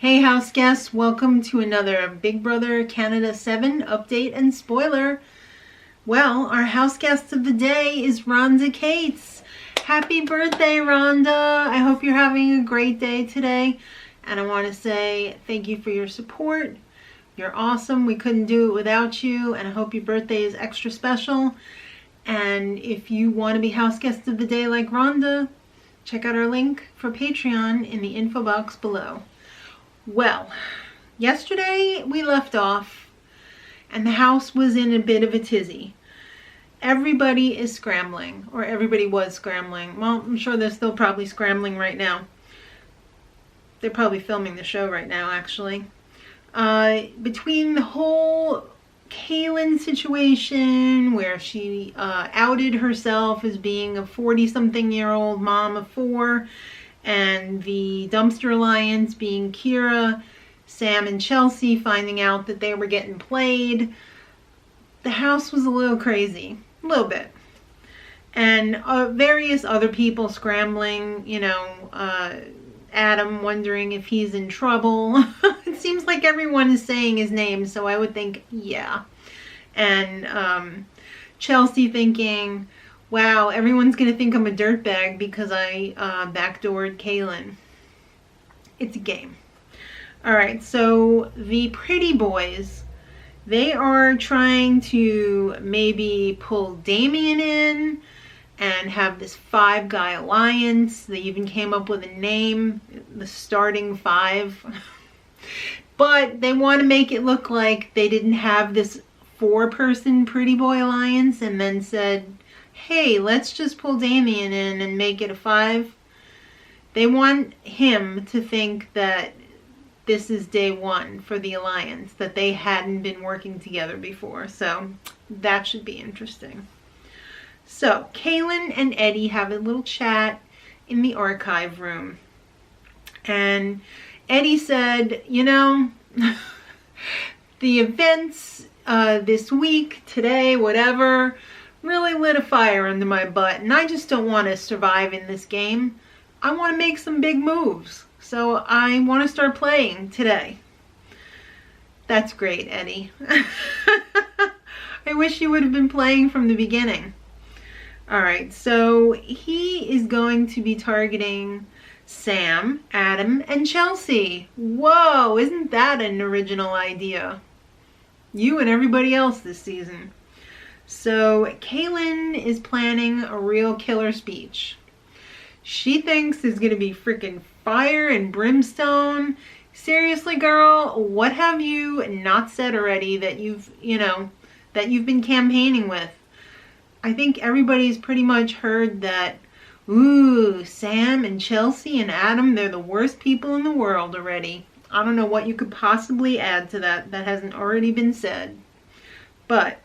Hey house guests, welcome to another Big Brother Canada 7 update and spoiler. Well, our house guest of the day is Rhonda Cates. Happy birthday, Rhonda! I hope you're having a great day today. And I want to say thank you for your support. You're awesome. We couldn't do it without you. And I hope your birthday is extra special. And if you want to be house guest of the day like Rhonda, check out our link for Patreon in the info box below. Well, yesterday we left off and the house was in a bit of a tizzy. Everybody is scrambling, or everybody was scrambling. Well, I'm sure they're still probably scrambling right now. They're probably filming the show right now, actually. Between the whole Kaylin situation where she outed herself as being a 40-something-year-old mom of 4, and the Dumpster Alliance being Kira, Sam, and Chelsea finding out that they were getting played, the house was a little crazy. A little bit. And various other people scrambling, Adam wondering if he's in trouble. It seems like everyone is saying his name, so I would think, yeah. And Chelsea thinking, wow, everyone's going to think I'm a dirtbag because I backdoored Kaylin. It's a game. Alright, so the pretty boys, they are trying to maybe pull Damien in and have this 5-guy alliance. They even came up with a name, the Starting 5. But they want to make it look like they didn't have this 4-person pretty boy alliance and then said, hey, let's just pull Damien in and make it a 5. They want him to think that this is day 1 for the alliance, that they hadn't been working together before. So that should be interesting. So Kaylin and Eddie have a little chat in the archive room. And Eddie said, the events this week, today, whatever, really lit a fire under my butt, and I just don't want to survive in this game. I want to make some big moves, so I want to start playing today. That's great, Eddie. I wish you would have been playing from the beginning. Alright, so he is going to be targeting Sam, Adam, and Chelsea. Whoa, isn't that an original idea? You and everybody else this season. So Kaylin is planning a real killer speech. She thinks there's going to be freaking fire and brimstone. Seriously, girl, what have you not said already that you've been campaigning with? I think everybody's pretty much heard that, ooh, Sam and Chelsea and Adam, they're the worst people in the world already. I don't know what you could possibly add to that hasn't already been said. But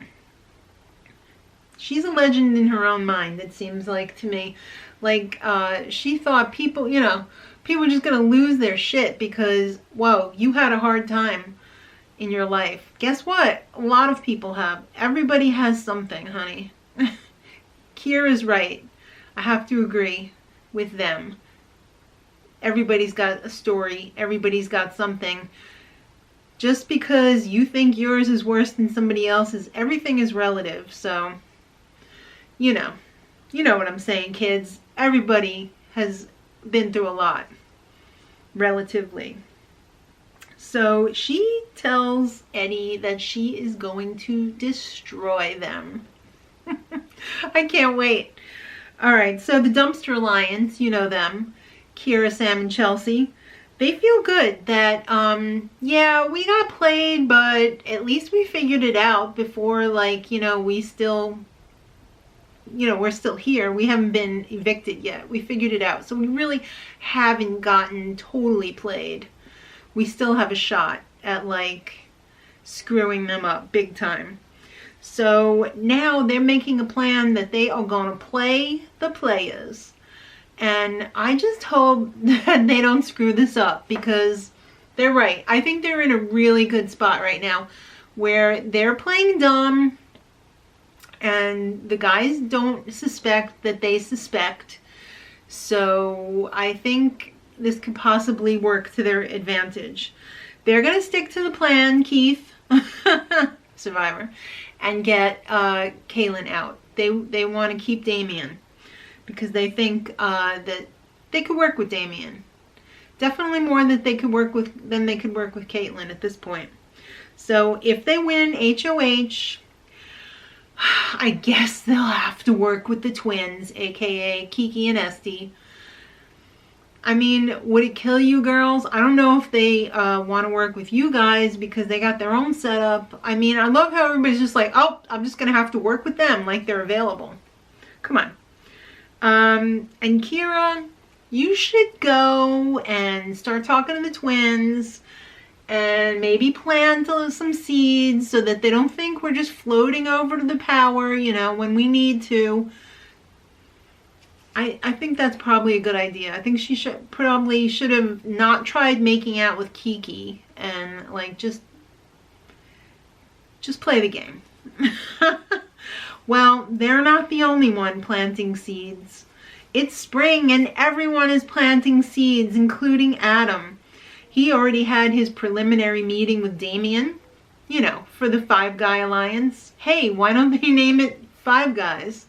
she's a legend in her own mind, it seems like to me. Like, she thought people were just going to lose their shit because, whoa, you had a hard time in your life. Guess what? A lot of people have. Everybody has something, honey. Kira's right. I have to agree with them. Everybody's got a story. Everybody's got something. Just because you think yours is worse than somebody else's, everything is relative. So, you know what I'm saying, kids. Everybody has been through a lot, relatively. So she tells Eddie that she is going to destroy them. I can't wait. Alright, so the Dumpster Alliance, you know them. Kira, Sam, and Chelsea. They feel good that, yeah, we got played, but at least we figured it out before, we're still here. We haven't been evicted yet. We figured it out. So we really haven't gotten totally played. We still have a shot at, screwing them up big time. So now they're making a plan that they are going to play the players. And I just hope that they don't screw this up because they're right. I think they're in a really good spot right now where they're playing dumb and the guys don't suspect that they suspect. So I think this could possibly work to their advantage. They're going to stick to the plan, Keith, Survivor, and get Kaylin out. They want to keep Damien because they think that they could work with Damien. Definitely more than they could work with Caitlin at this point. So if they win HOH, I guess they'll have to work with the twins, aka Kiki and Esty. I mean, would it kill you girls? I don't know if they want to work with you guys because they got their own setup. I mean, I love how everybody's just like, oh, I'm just going to have to work with them like they're available. Come on. And Kira, you should go and start talking to the twins and maybe plant some seeds so that they don't think we're just floating over to the power, you know, when we need to. I think that's probably a good idea. I think she should have not tried making out with Kiki and like just play the game. Well, they're not the only one planting seeds. It's spring and everyone is planting seeds, including Adam. He already had his preliminary meeting with Damien, you know, for the Five Guy Alliance. Hey, why don't they name it Five Guys?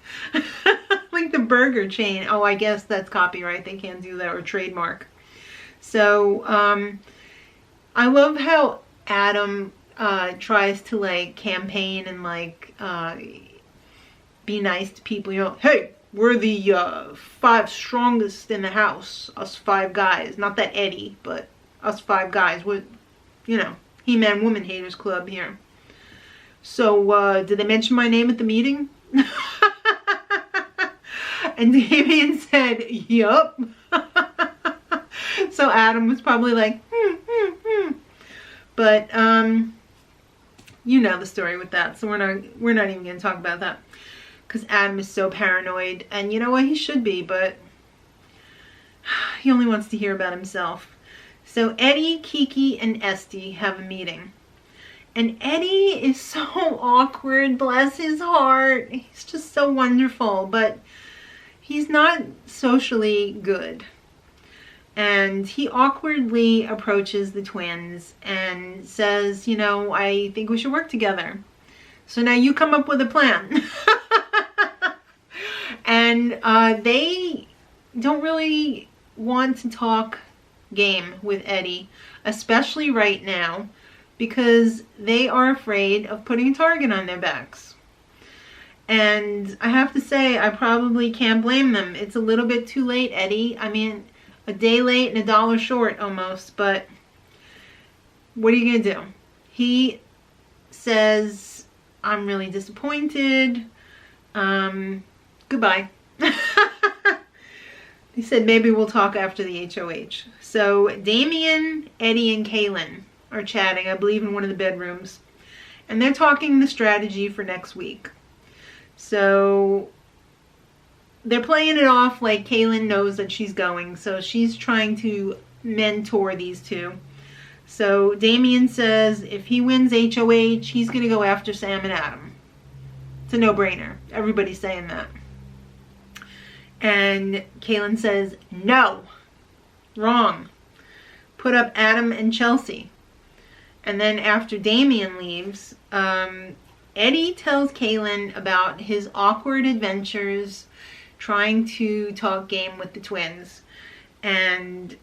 Like the burger chain. Oh, I guess that's copyright. They can't do that, or trademark. So, I love how Adam tries to like campaign and like be nice to people. You know, hey, we're the 5 strongest in the house. Us 5 guys. Not that Eddie, but us 5 guys. We're, you know, He-Man Woman Haters Club here. So, did they mention my name at the meeting? And Damien said, yup. So Adam was probably like, But, you know the story with that. So we're not even going to talk about that. Because Adam is so paranoid. And you know what? He should be, but he only wants to hear about himself. So Eddie, Kiki, and Esty have a meeting. And Eddie is so awkward, bless his heart. He's just so wonderful, but he's not socially good. And he awkwardly approaches the twins and says, you know, I think we should work together. So now you come up with a plan. And they don't really want to talk game with Eddie, especially right now, because they are afraid of putting a target on their backs. And I have to say, I probably can't blame them. It's a little bit too late, Eddie. I mean, a day late and $1 short almost, but what are you going to do? He says, I'm really disappointed. Goodbye. He said, maybe we'll talk after the HOH. So Damien, Eddie, and Kaylin are chatting, I believe, in one of the bedrooms. And they're talking the strategy for next week. So they're playing it off like Kaylin knows that she's going. So she's trying to mentor these two. So Damien says if he wins HOH, he's going to go after Sam and Adam. It's a no-brainer. Everybody's saying that. And Kaylin says, no, wrong. Put up Adam and Chelsea. And then after Damien leaves, Eddie tells Kaylin about his awkward adventures trying to talk game with the twins. And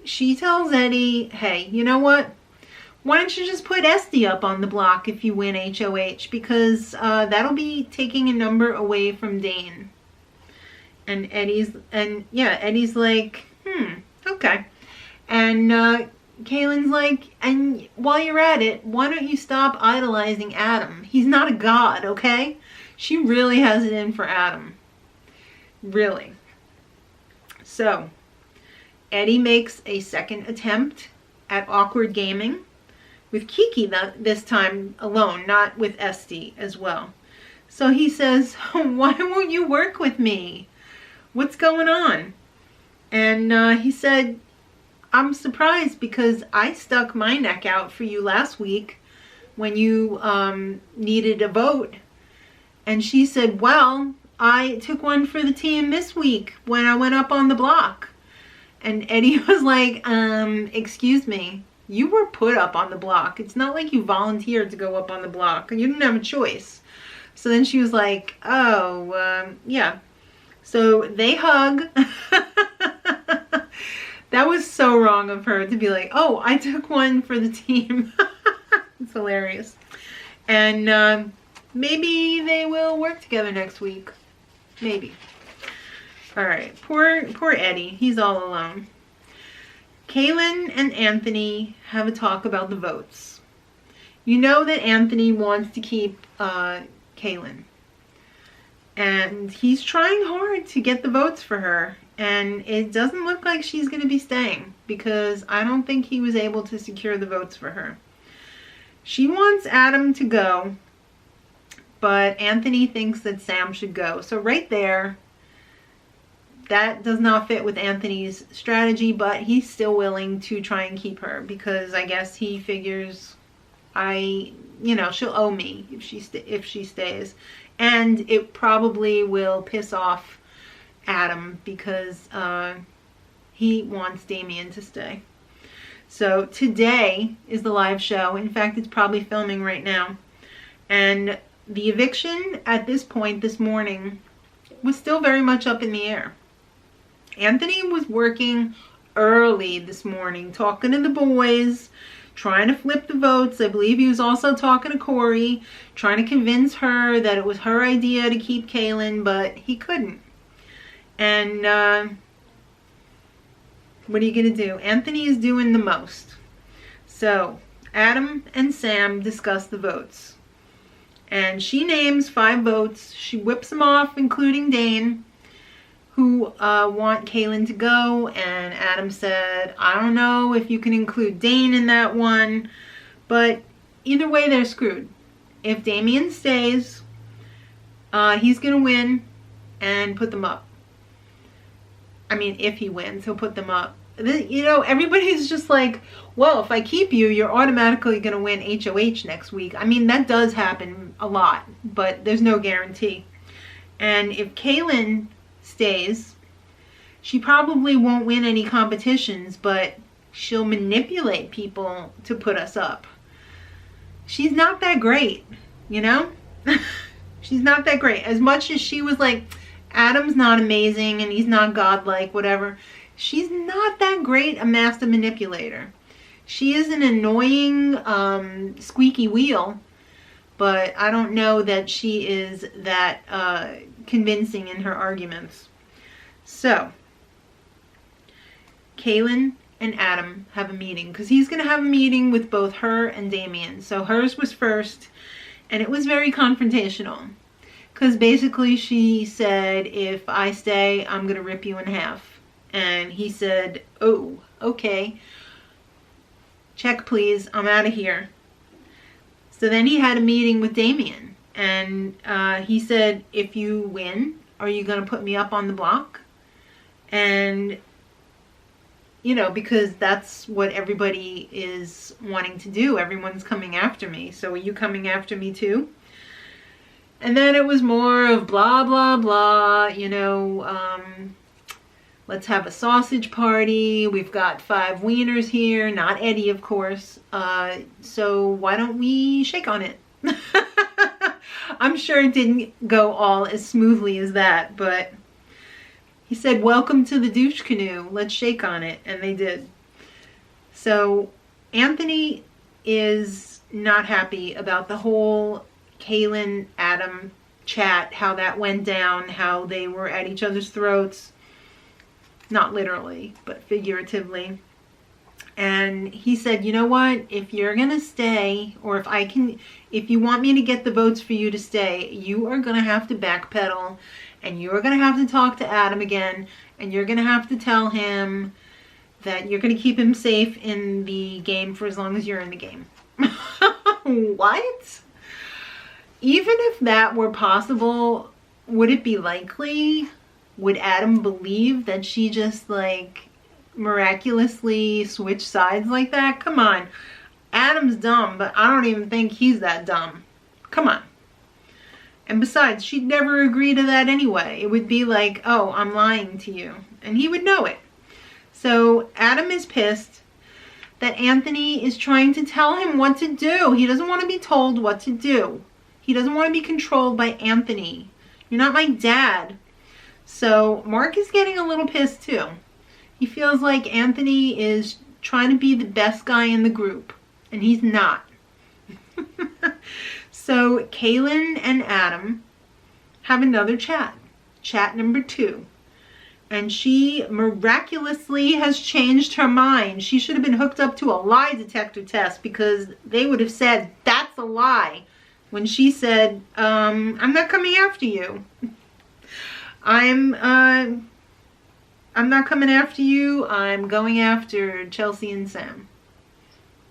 she tells Eddie, hey, you know what? Why don't you just put Esty up on the block if you win HOH? Because that'll be taking a number away from Dane. And Eddie's like, okay. And Kaylin's like, and while you're at it, why don't you stop idolizing Adam? He's not a god, okay? She really has it in for Adam. Really. So, Eddie makes a second attempt at awkward gaming with Kiki this time alone, not with Esty as well. So he says, why won't you work with me? What's going on? And he said, I'm surprised because I stuck my neck out for you last week when you needed a vote. And she said, well, I took one for the team this week when I went up on the block. And Eddie was like, excuse me, you were put up on the block. It's not like you volunteered to go up on the block. You didn't have a choice. So then she was like, oh, yeah. So they hug. That was so wrong of her to be like, oh, I took one for the team. It's hilarious. And maybe they will work together next week. Maybe. All right. Poor Eddie. He's all alone. Kaylin and Anthony have a talk about the votes. You know that Anthony wants to keep Kaylin. And he's trying hard to get the votes for her. And it doesn't look like she's going to be staying, because I don't think he was able to secure the votes for her. She wants Adam to go, but Anthony thinks that Sam should go. So right there, that does not fit with Anthony's strategy, but he's still willing to try and keep her, because I guess he figures she'll owe me if she stays. And it probably will piss off Adam, because he wants Damien to stay. So today is the live show. In fact, it's probably filming right now. And the eviction at this point this morning was still very much up in the air. Anthony was working early this morning, talking to the boys, trying to flip the votes. I believe he was also talking to Corey, trying to convince her that it was her idea to keep Kaylin, but he couldn't. And what are you going to do? Anthony is doing the most. So Adam and Sam discuss the votes. And she names 5 votes. She whips them off, including Dane, who want Kaylin to go. And Adam said, I don't know if you can include Dane in that one. But either way, they're screwed. If Damien stays, he's going to win and put them up. I mean, if he wins, he'll put them up. Everybody's just like, well, if I keep you, you're automatically going to win HOH next week. I mean, that does happen a lot, but there's no guarantee. And if Kaylin stays, she probably won't win any competitions, but she'll manipulate people to put us up. She's not that great, She's not that great. As much as she was like, Adam's not amazing and he's not godlike, whatever. She's not that great a master manipulator. She is an annoying squeaky wheel, but I don't know that she is that convincing in her arguments. So, Kaylin and Adam have a meeting, because he's going to have a meeting with both her and Damien. So hers was first, and it was very confrontational. Because basically she said, if I stay, I'm going to rip you in half. And he said, oh, okay. Check, please. I'm out of here. So then he had a meeting with Damien. And he said, if you win, are you going to put me up on the block? And, because that's what everybody is wanting to do. Everyone's coming after me. So are you coming after me too? And then it was more of blah, blah, blah, let's have a sausage party. We've got 5 wieners here, not Eddie, of course. So why don't we shake on it? I'm sure it didn't go all as smoothly as that, but he said, welcome to the douche canoe. Let's shake on it. And they did. So Anthony is not happy about the whole Kaylin, Adam chat, how that went down, how they were at each other's throats. Not literally, but figuratively. And he said, you know what? If you're going to stay, or if you want me to get the votes for you to stay, you are going to have to backpedal, and you are going to have to talk to Adam again, and you're going to have to tell him that you're going to keep him safe in the game for as long as you're in the game. What? Even if that were possible, would it be likely? Would Adam believe that she just miraculously switched sides like that? Come on. Adam's dumb, but I don't even think he's that dumb. Come on. And besides, she'd never agree to that anyway. It would be like, oh, I'm lying to you. And he would know it. So Adam is pissed that Anthony is trying to tell him what to do. He doesn't want to be told what to do. He doesn't want to be controlled by Anthony. You're not my dad. So Mark is getting a little pissed too. He feels like Anthony is trying to be the best guy in the group, and he's not. So Kaylin and Adam have another chat. Chat number 2. And she miraculously has changed her mind. She should have been hooked up to a lie detector test, because they would have said, that's a lie, when she said, I'm not coming after you. I'm not coming after you. I'm going after Chelsea and Sam.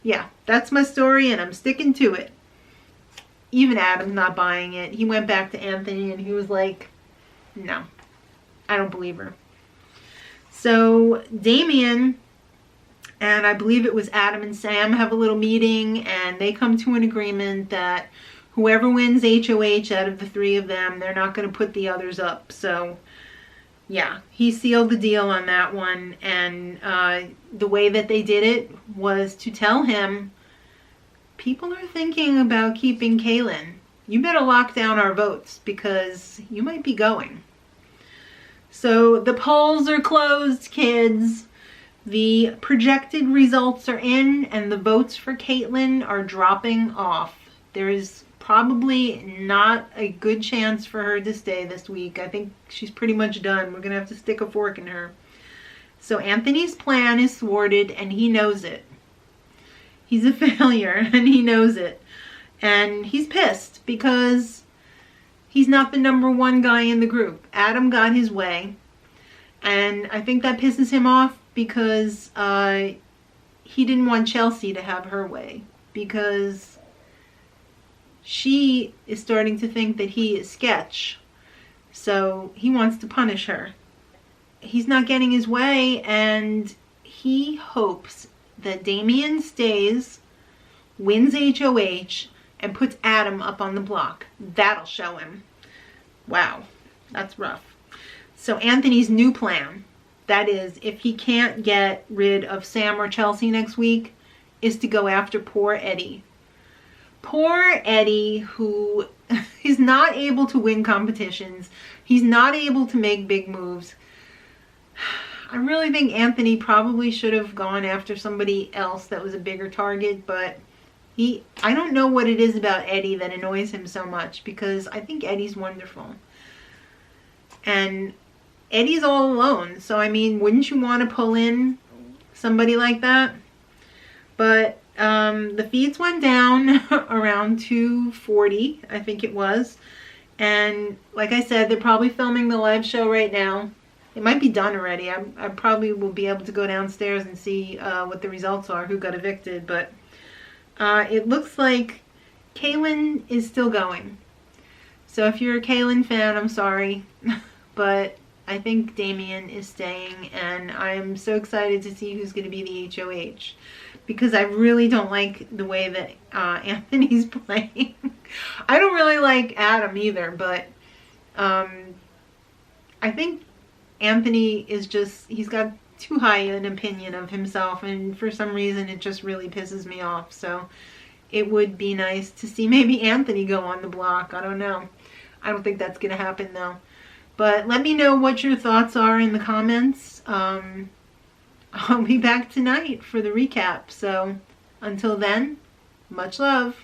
Yeah, that's my story, and I'm sticking to it. Even Adam's not buying it. He went back to Anthony and he was like, no, I don't believe her. So Damien, and I believe it was Adam and Sam, have a little meeting, and they come to an agreement that whoever wins HOH out of the 3 of them, they're not going to put the others up. So yeah, he sealed the deal on that one. And the way that they did it was to tell him, people are thinking about keeping Kaylin. You better lock down our votes, because you might be going. So the polls are closed, kids. The projected results are in, and the votes for Kaylin are dropping off. There is probably not a good chance for her to stay this week. I think she's pretty much done. We're going to have to stick a fork in her. So Anthony's plan is thwarted, and he knows it. He's a failure, and he knows it. And he's pissed because he's not the number 1 guy in the group. Adam got his way. And I think that pisses him off, because he didn't want Chelsea to have her way. Because she is starting to think that he is sketch. So he wants to punish her. He's not getting his way, and he hopes that Damien stays, wins HOH, and puts Adam up on the block. That'll show him. Wow, that's rough. So Anthony's new plan, that is, if he can't get rid of Sam or Chelsea next week, is to go after poor Eddie. Poor Eddie, who is not able to win competitions. He's not able to make big moves. I really think Anthony probably should have gone after somebody else that was a bigger target, but I don't know what it is about Eddie that annoys him so much, because I think Eddie's wonderful. And Eddie's all alone, so I mean, wouldn't you want to pull in somebody like that? But the feeds went down around 2:40, I think it was. And like I said, they're probably filming the live show right now. It might be done already. I probably will be able to go downstairs and see what the results are, who got evicted. But it looks like Kaylin is still going. So if you're a Kaylin fan, I'm sorry. But I think Damien is staying, and I'm so excited to see who's going to be the HOH. Because I really don't like the way that Anthony's playing. I don't really like Adam either, but I think Anthony is just, he's got too high an opinion of himself, and for some reason it just really pisses me off. So it would be nice to see maybe Anthony go on the block. I don't know. I don't think that's going to happen though. But let me know what your thoughts are in the comments. I'll be back tonight for the recap. So until then, much love.